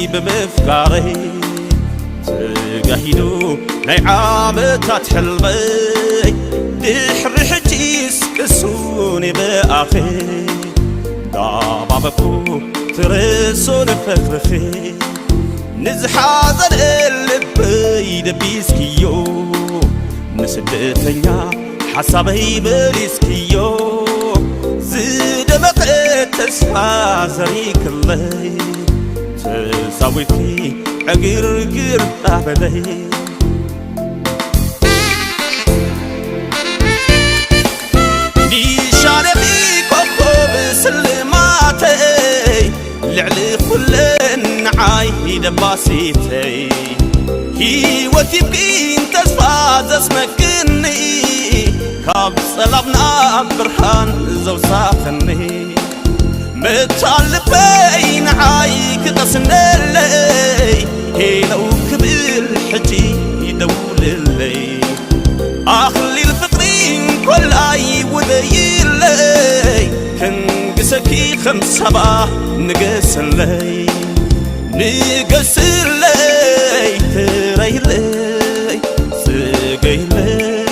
بمفكاري تقهيدو ناي عامتات حلمي دحر حجيس كسوني بآخي دابابكو ترسون فخرخي نزحاذن اللبي دبيسكيو نسدتنيا حسابي بريسكيو زدمق تسفى زريك اللي تساويتي عقرقر أبدي نيشاني في كوكب سلماتي لعلي كلن عايد باسيتي هيوتي بين تسفى زسمكني كاب صلبنا برهان زو ساخني متعلق بين عايك قصنلي هيلو كبير حجي يدول اللي أخلي الفطرين كل أي وذيلي كنقسكي خمس سبع نقس اللي نقس اللي تريلي سقيلي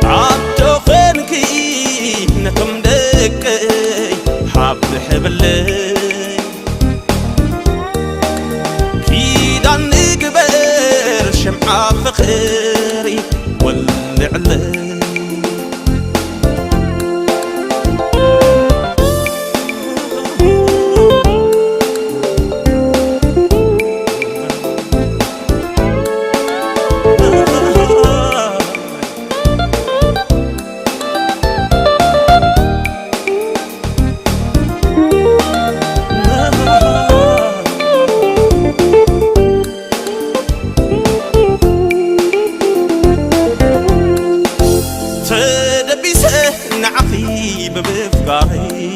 عبدو خنكي نكم دكي حب حبلي كيدان نقبر شمعة فخيري والعلي بمفكاري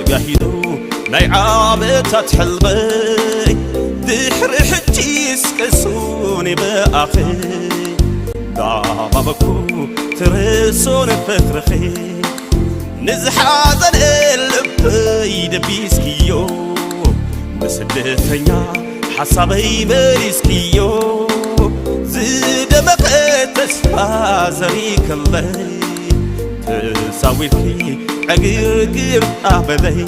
تقهيدو ناي عامتات حلمي دحر حجيس كسوني بآخي دابابكو ترسون فخرخي نزحاذن اللبي دبيسكيو مسدتنيا حسابي بريسكيو زدمق تسفى زريك اللي تساويتي عقرقر أبدي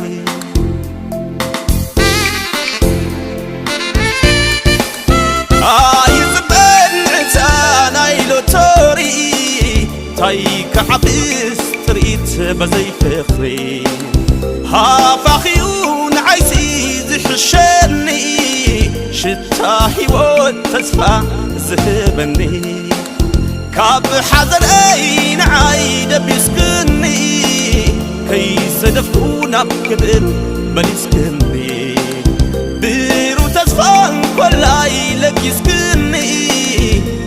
يزبن عتان ايلو توري تاي كعبس تريت بزي فخري هافاخيون عايسي زحشني شتا هيوت تسفى زهبني كاب حزن اين عايد بيسكني كيس دفتونا بكبر بنسكني بيرو تسفان كل عيلك يسكني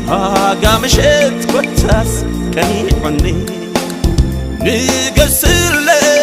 هاقا مشيت كوتاس كني عني نقسر لي